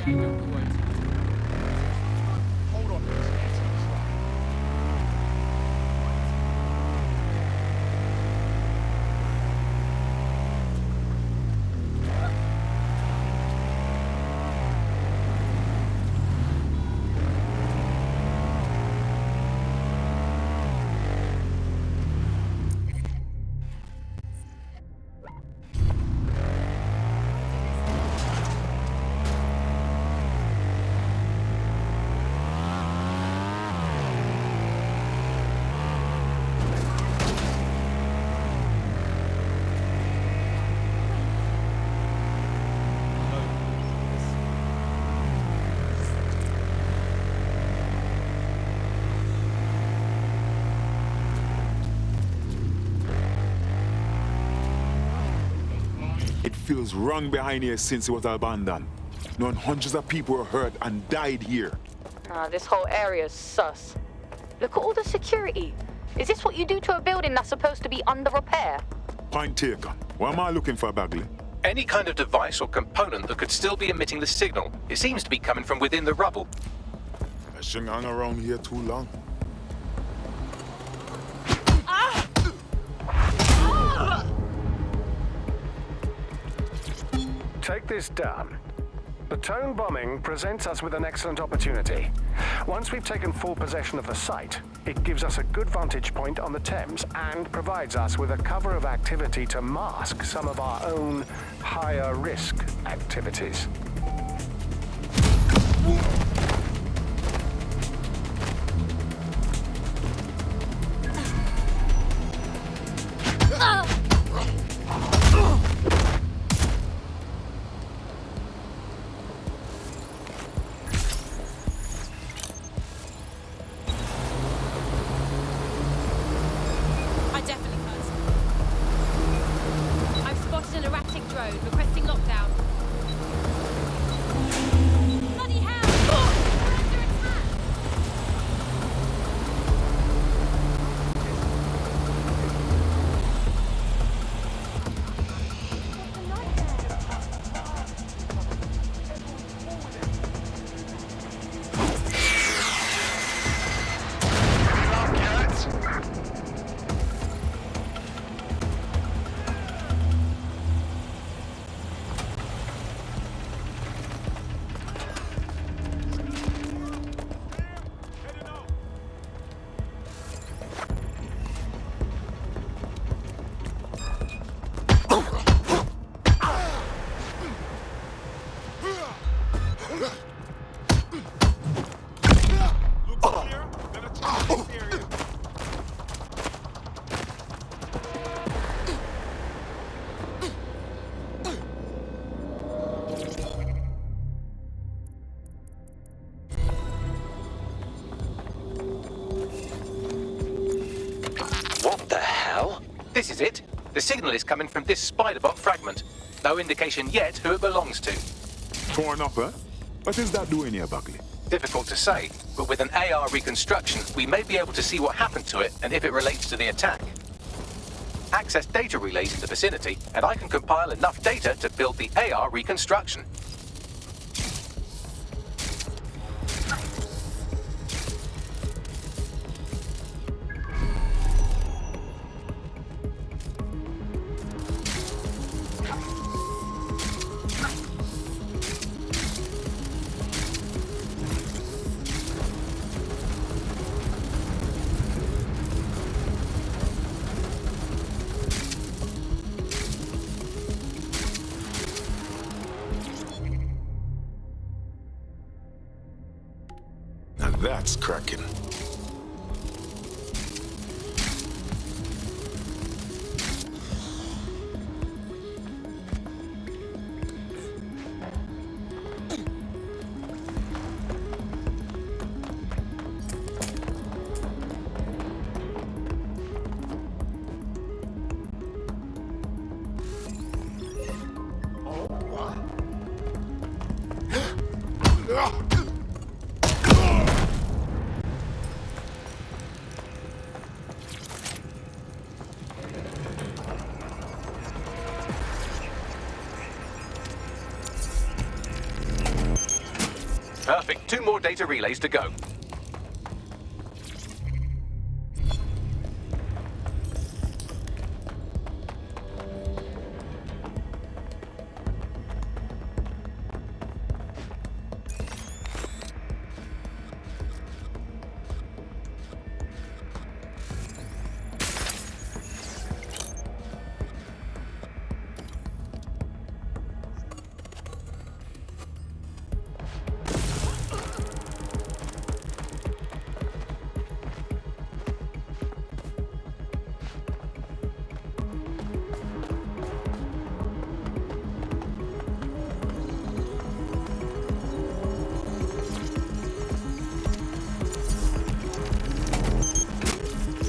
Hold on. It feels wrong behind here since it was abandoned. Knowing hundreds of people were hurt and died here. This whole area is sus. Look at all the security. Is this what you do to a building that's supposed to be under repair? Point taken. What am I looking for, Bagley? Any kind of device or component that could still be emitting the signal. It seems to be coming from within the rubble. I shouldn't hang around here too long. Take this down. The tone bombing presents us with an excellent opportunity. Once we've taken full possession of the site, it gives us a good vantage point on the Thames and provides us with a cover of activity to mask some of our own higher risk activities. This is it. The signal is coming from this spider-bot fragment. No indication yet who it belongs to. Torn up, eh? What is that doing here, Bagley? Difficult to say, but with an AR reconstruction, we may be able to see what happened to it and if it relates to the attack. Access data relays in the vicinity, and I can compile enough data to build the AR reconstruction. That's cracking. Perfect. 2 more data relays to go.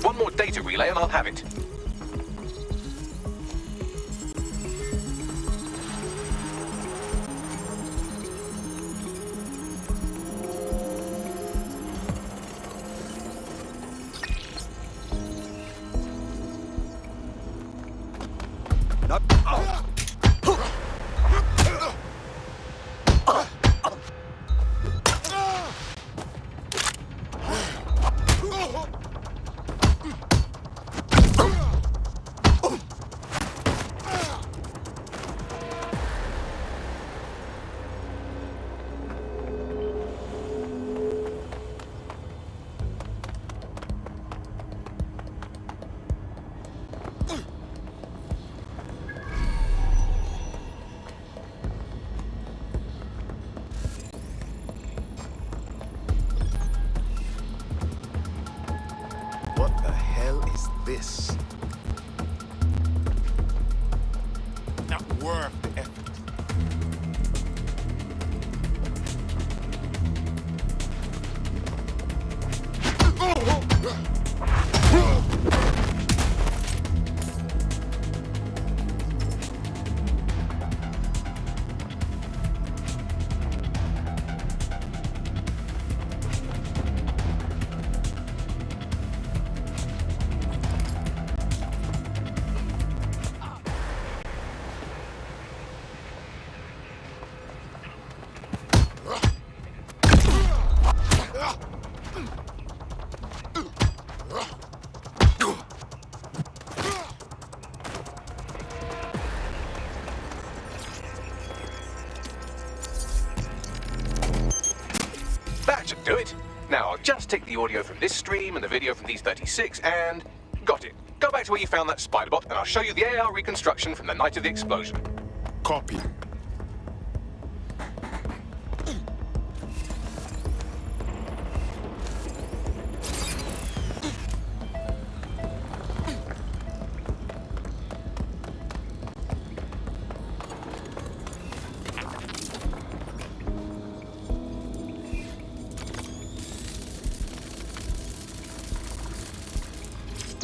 One more data relay and I'll have it. What the hell is this? Not worth the effort. That should do it. Now I'll just take the audio from this stream and the video from these 36 and... Got it. Go back to where you found that spider bot and I'll show you the AR reconstruction from the night of the explosion. Copy.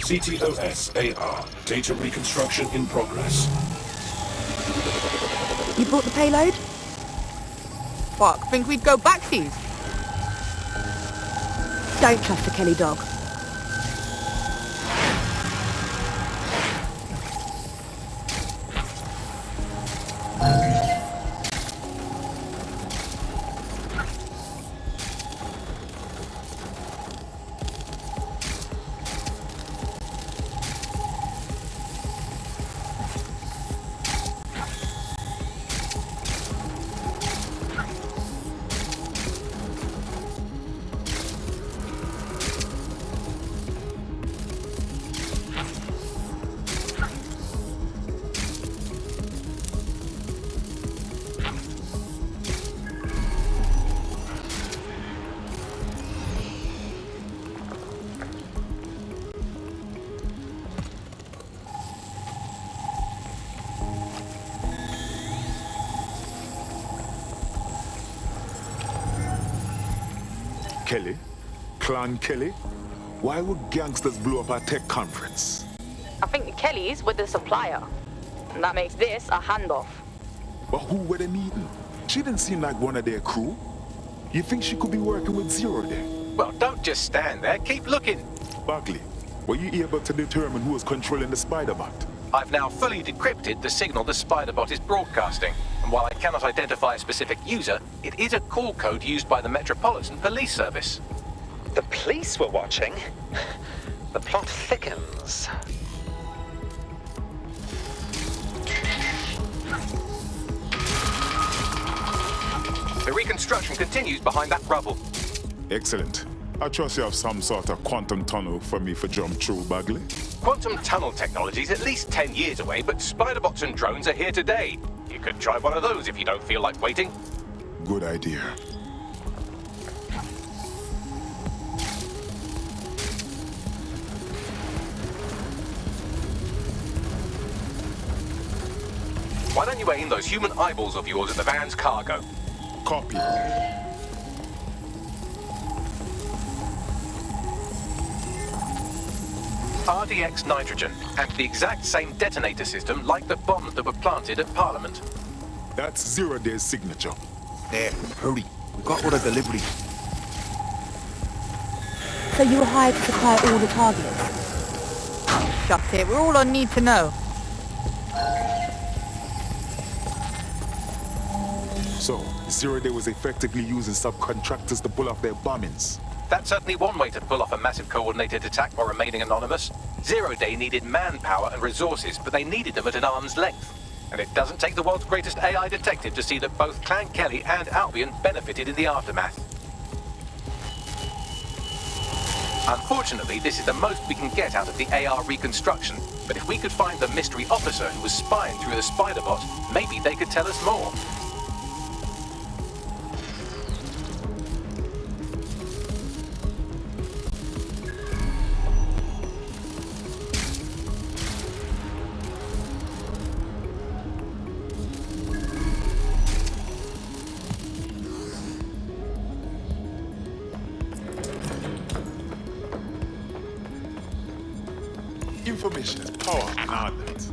CTOS AR. Data reconstruction in progress. You brought the payload? Fuck, think we'd go back these? Don't trust the Kelly dog. Kelly? Clan Kelly? Why would gangsters blow up our tech conference? I think the Kellys were the supplier. And that makes this a handoff. But who were they meeting? She didn't seem like one of their crew. You think she could be working with Zero there? Well, don't just stand there. Keep looking. Bagley, were you able to determine who was controlling the spider bot? I've now fully decrypted the signal the spider bot is broadcasting. And While I cannot identify a specific user, it is a call code used by the Metropolitan Police Service. The police were watching? The plot thickens. The reconstruction continues behind that rubble. Excellent. I trust you have some sort of quantum tunnel for me for jump through, Bagley. Quantum tunnel technology is at least 10 years away, but spider-bots and drones are here today. You could try one of those if you don't feel like waiting. Good idea. Why don't you aim those human eyeballs of yours at the van's cargo? Copy. RDX nitrogen, and the exact same detonator system like the bombs that were planted at Parliament. That's 0 Day's signature. There, hurry. We got all the deliveries. So you were hired to supply all the targets? Shut it, we're all on need to know. So, 0 Day was effectively using subcontractors to pull off their bombings. That's certainly one way to pull off a massive coordinated attack while remaining anonymous. 0 Day needed manpower and resources, but they needed them at an arm's length. And it doesn't take the world's greatest AI detective to see that both Clan Kelly and Albion benefited in the aftermath. Unfortunately, this is the most we can get out of the AR reconstruction, but if we could find the mystery officer who was spying through the spider bot, maybe they could tell us more. Information is power and all that.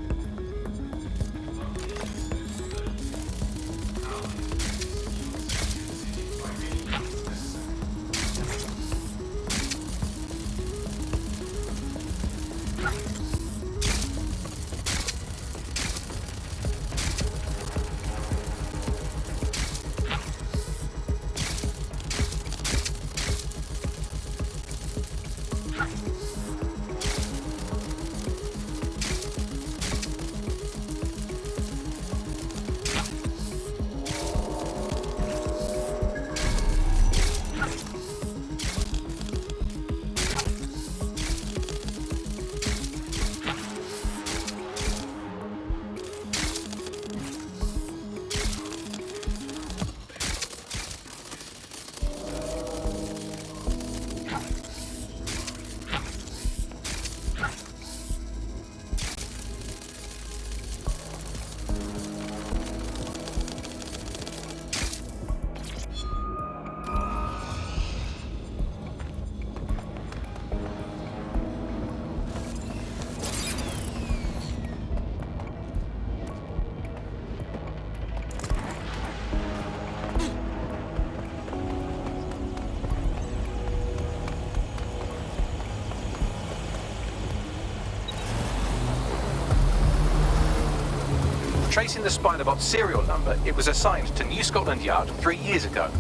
Tracing the Spiderbot's serial number, it was assigned to New Scotland Yard 3 years ago.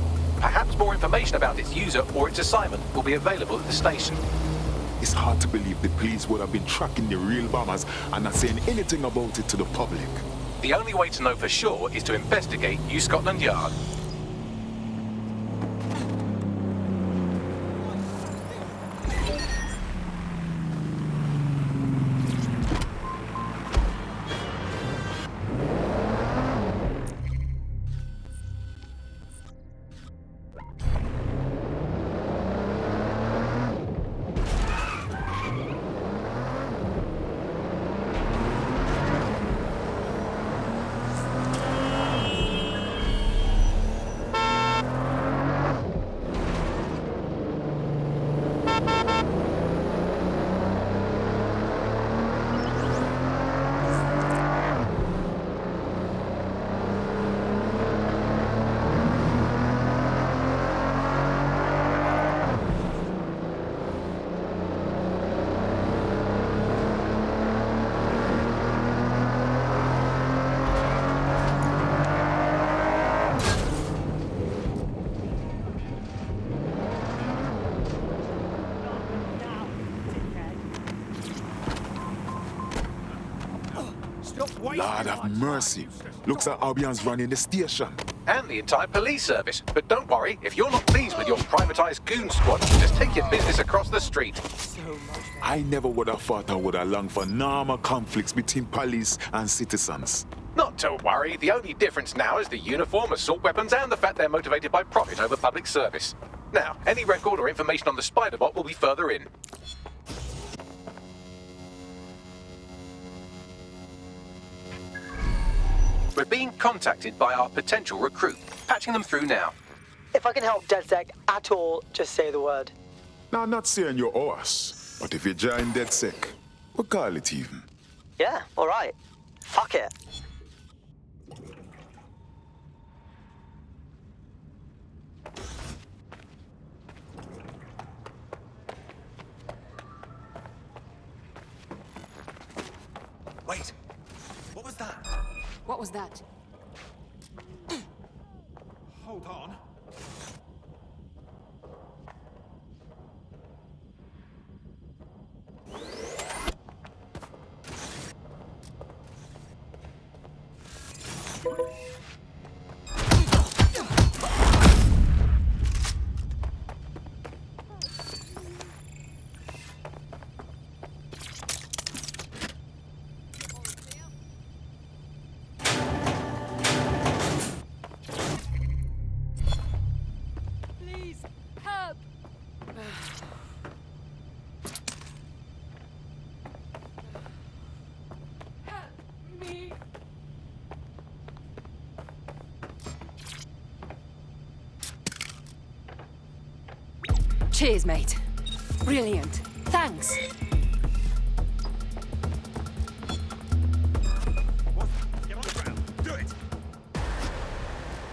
Perhaps more information about its user or its assignment will be available at the station. It's hard to believe the police would have been tracking the real bombers and not saying anything about it to the public. The only way to know for sure is to investigate New Scotland Yard. Lord have mercy. Looks like Albion's running the station. And the entire police service. But don't worry, if you're not pleased with your privatized goon squad, just take your business across the street. I never would have thought I would have longed for normal conflicts between police and citizens. Not to worry, the only difference now is the uniform, assault weapons, and the fact they're motivated by profit over public service. Now, any record or information on the Spider-Bot will be further in. We're being contacted by our potential recruit. Patching them through now. If I can help DedSec at all, just say the word. Now, I'm not saying you're us, but if you join DedSec, we'll call it even. Yeah, all right. Fuck it. Wait, what was that? What was that? Hold on. Please, help! Help me! Cheers, mate. Brilliant. Thanks. Get on the ground. Do it.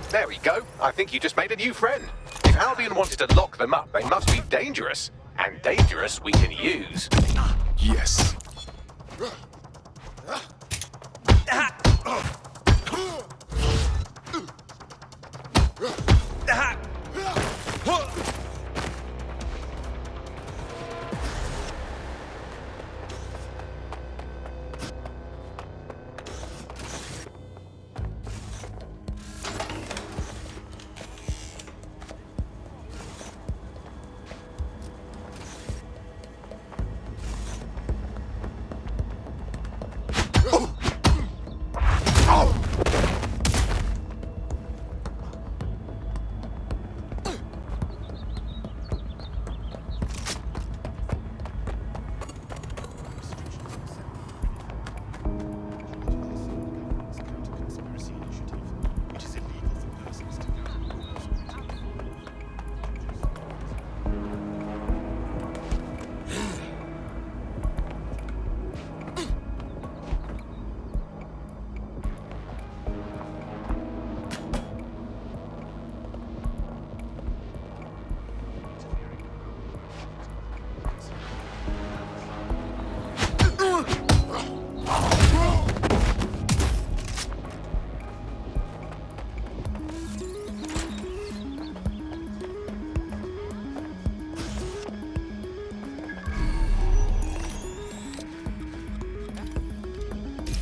There we go. I think you just made a new friend. If Albion wanted to lock them up, they must be dangerous. And dangerous we can use. Yes.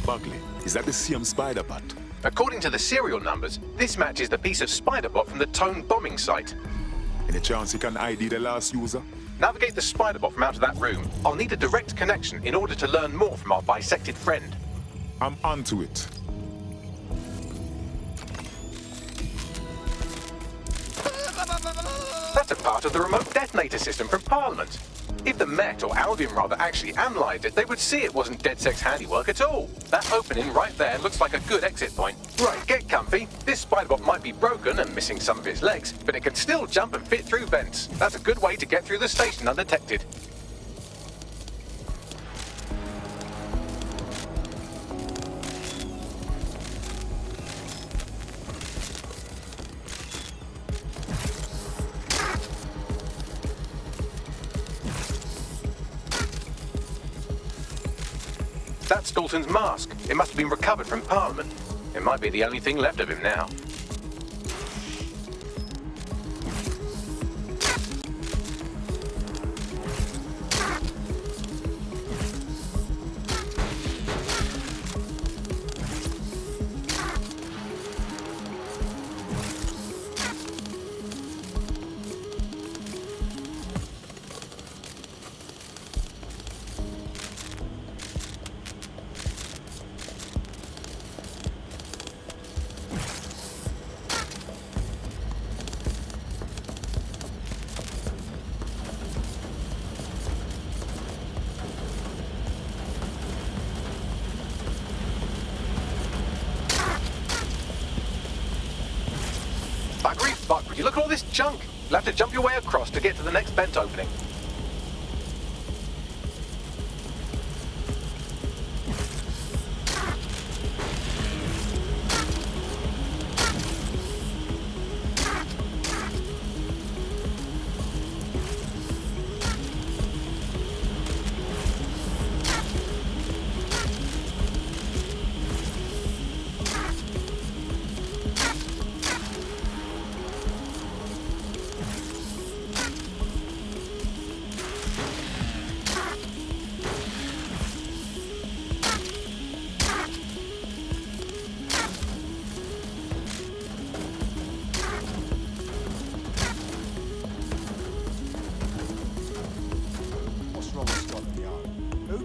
Buckley, is that the same Spider-Bot? According to the serial numbers, this matches the piece of Spider-Bot from the Tone bombing site. Any chance you can ID the last user? Navigate the Spider-Bot from out of that room. I'll need a direct connection in order to learn more from our bisected friend. I'm onto it. That's a part of the remote detonator system from Parliament. If the Met, or Albion rather, actually analysed it, they would see it wasn't DedSec's handiwork at all. That opening right there looks like a good exit point. Right, get comfy. This Spider-Bot might be broken and missing some of its legs, but it can still jump and fit through vents. That's a good way to get through the station undetected. That's Dalton's mask. It must have been recovered from Parliament. It might be the only thing left of him now. you look at all this junk. You'll have to jump your way across to get to the next vent opening.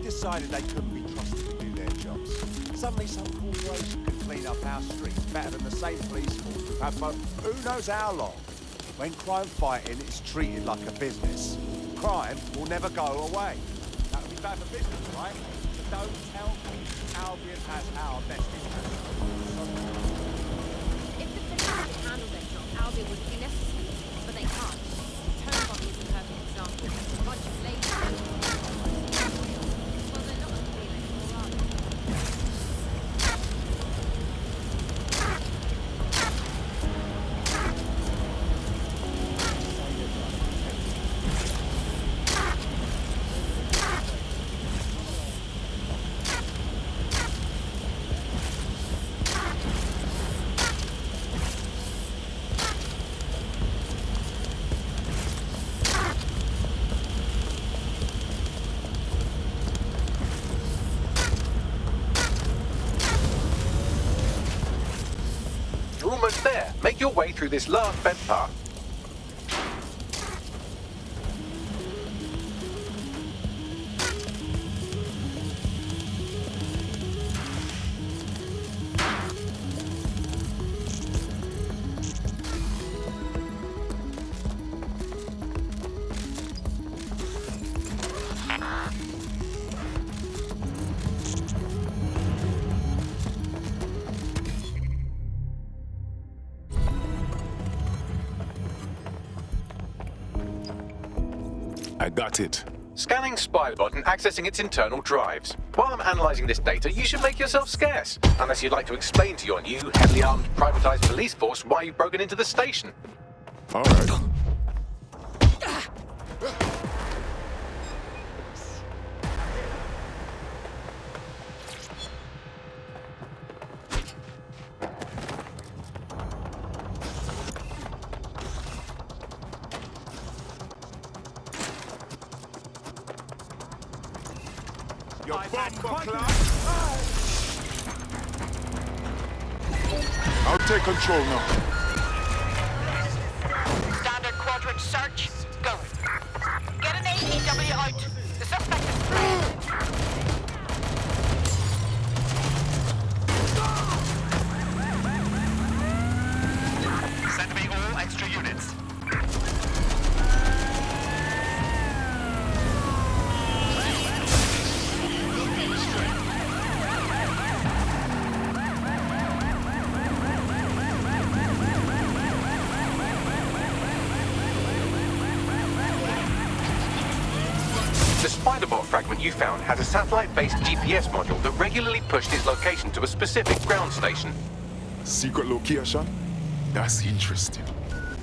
Decided they couldn't be trusted to do their jobs. Suddenly some corporation could clean up our streets better than the same police force we've had for who knows how long. When crime fighting is treated like a business, crime will never go away. That would be bad for business, right? So don't tell me Albion has our best interest. If the police could handle their job, Albion would be necessary, but they can't. Tone bombing is a perfect example. A bunch of lazy You're almost there. Make your way through this last vent path. I got it. Scanning Spybot and accessing its internal drives. While I'm analysing this data, you should make yourself scarce. Unless you'd like to explain to your new, heavily armed, privatised police force why you've broken into the station. All right. Your bomber class. I'll take control now. Standard quadrant search. Go. Get an AEW out. The suspect is fled. Send me all extra units. The Spiderbot fragment you found had a satellite-based GPS module that regularly pushed its location to a specific ground station. Secret location? That's interesting.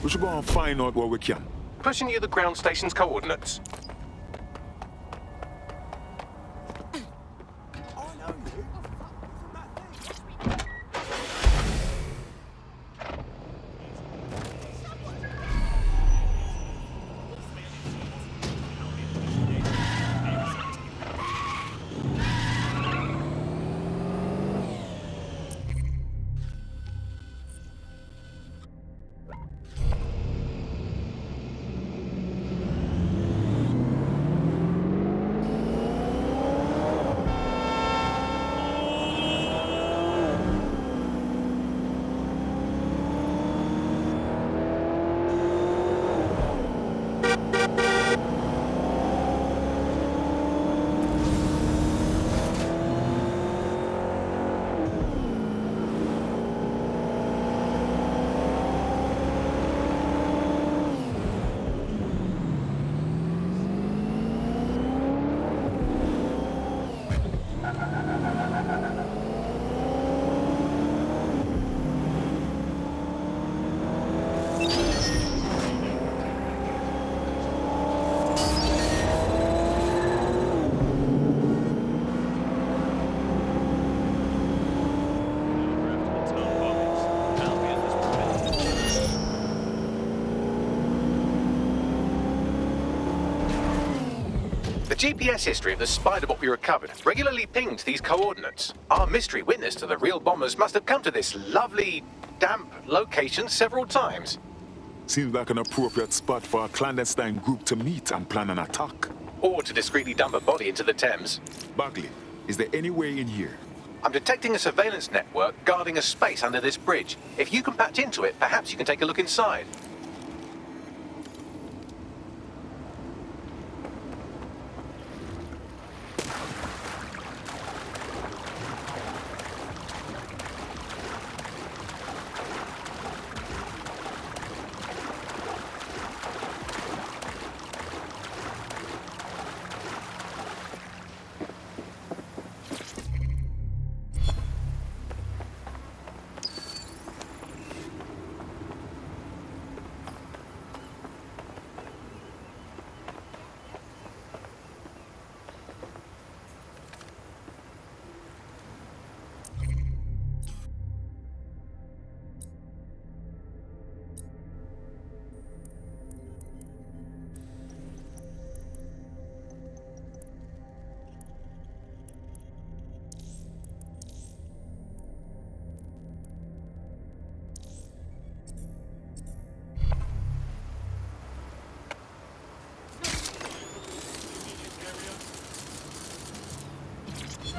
We should go and find out what we can. Pushing you the ground station's coordinates. The GPS history of the spider bot we recovered regularly pinged these coordinates. Our mystery witness to the real bombers must have come to this lovely, damp location several times. Seems like an appropriate spot for a clandestine group to meet and plan an attack. Or to discreetly dump a body into the Thames. Bagley, is there any way in here? I'm detecting a surveillance network guarding a space under this bridge. If you can patch into it, perhaps you can take a look inside.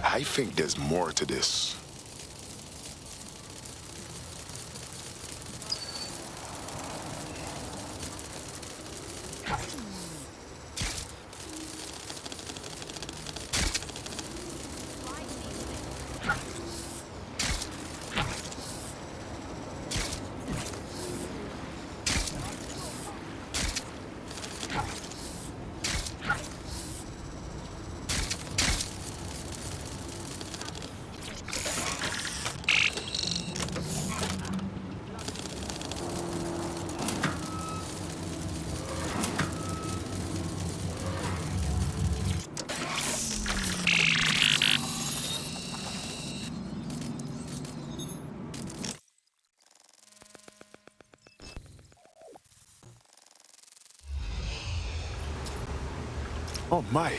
I think there's more to this. Oh my,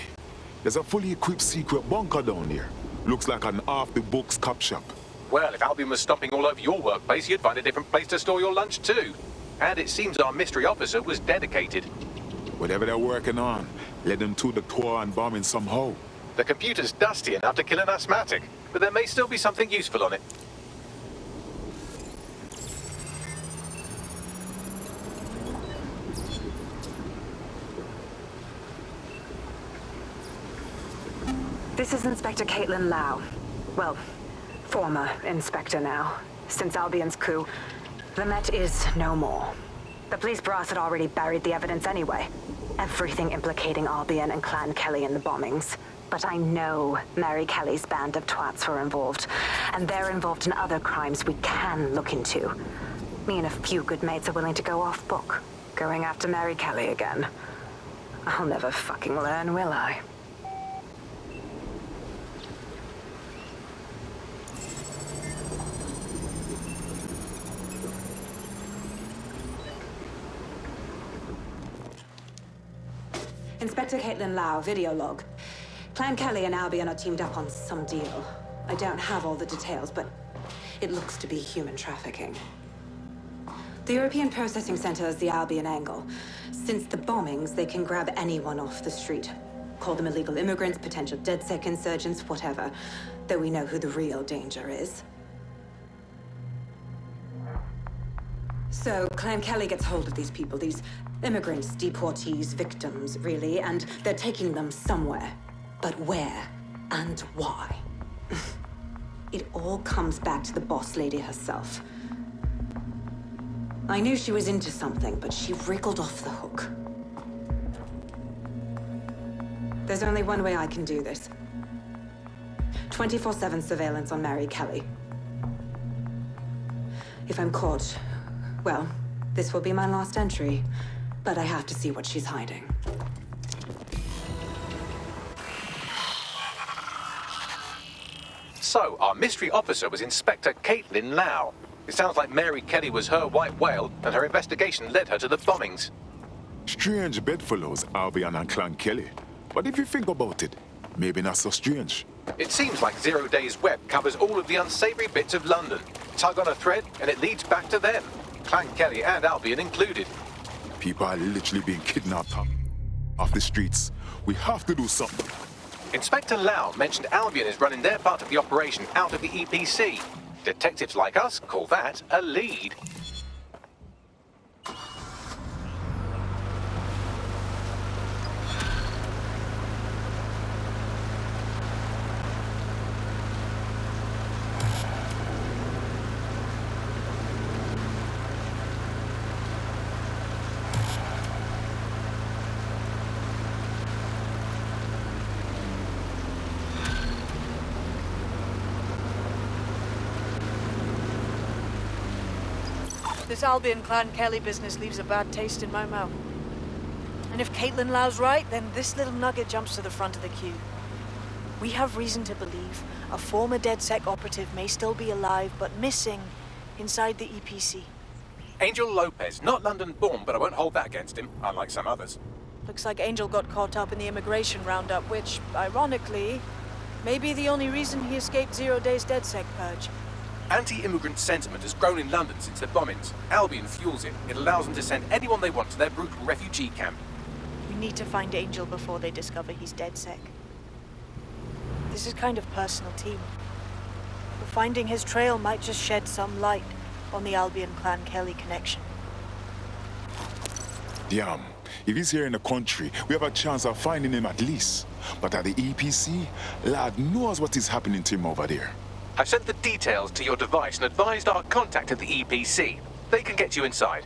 there's a fully equipped secret bunker down there. Looks like an off-the-books cop shop. Well, if Albion was stomping all over your workplace, you'd find a different place to store your lunch too. And it seems our mystery officer was dedicated. Whatever they're working on, let them to the tour and bombing somehow. The computer's dusty enough to kill an asthmatic, but there may still be something useful on it. This is Inspector Caitlin Lau. Well, former Inspector now. Since Albion's coup, the Met is no more. The police brass had already buried the evidence anyway. Everything implicating Albion and Clan Kelly in the bombings. But I know Mary Kelly's band of twats were involved, and they're involved in other crimes we can look into. Me and a few good mates are willing to go off book, going after Mary Kelly again. I'll never fucking learn, will I? Inspector Caitlin Lau, video log. Clan Kelly and Albion are teamed up on some deal. I don't have all the details, but it looks to be human trafficking. The European Processing Center is the Albion angle. Since the bombings, they can grab anyone off the street. Call them illegal immigrants, potential DedSec insurgents, whatever. Though we know who the real danger is. So, Clan Kelly gets hold of these people, these immigrants, deportees, victims, really, and they're taking them somewhere. But where and why? It all comes back to the boss lady herself. I knew she was into something, but she wriggled off the hook. There's only one way I can do this. 24/7 surveillance on Mary Kelly. If I'm caught, well, this will be my last entry. But I have to see what she's hiding. So, our mystery officer was Inspector Caitlin Lau. It sounds like Mary Kelly was her white whale, and her investigation led her to the bombings. Strange bedfellows, Albion and Clan Kelly. But if you think about it, maybe not so strange. It seems like 0 Days Web covers all of the unsavory bits of London. Tug on a thread, and it leads back to them. Clan Kelly and Albion included. People are literally being kidnapped off the streets. We have to do something. Inspector Lau mentioned Albion is running their part of the operation out of the EPC. Detectives like us call that a lead. This Albion Clan Kelly business leaves a bad taste in my mouth. And if Caitlin Lau's right, then this little nugget jumps to the front of the queue. We have reason to believe a former DedSec operative may still be alive, but missing inside the EPC. Angel Lopez, not London-born, but I won't hold that against him, unlike some others. Looks like Angel got caught up in the immigration roundup, which, ironically, may be the only reason he escaped 0 Days DedSec purge. Anti-immigrant sentiment has grown in London since the bombings. Albion fuels it. It allows them to send anyone they want to their brutal refugee camp. We need to find Angel before they discover he's DedSec. This is kind of personal, team. But finding his trail might just shed some light on the Albion Clan Kelly connection. Damn, if he's here in the country, we have a chance of finding him at least. But at the EPC, lad knows what is happening to him over there. I've sent the details to your device and advised our contact at the EPC. They can get you inside.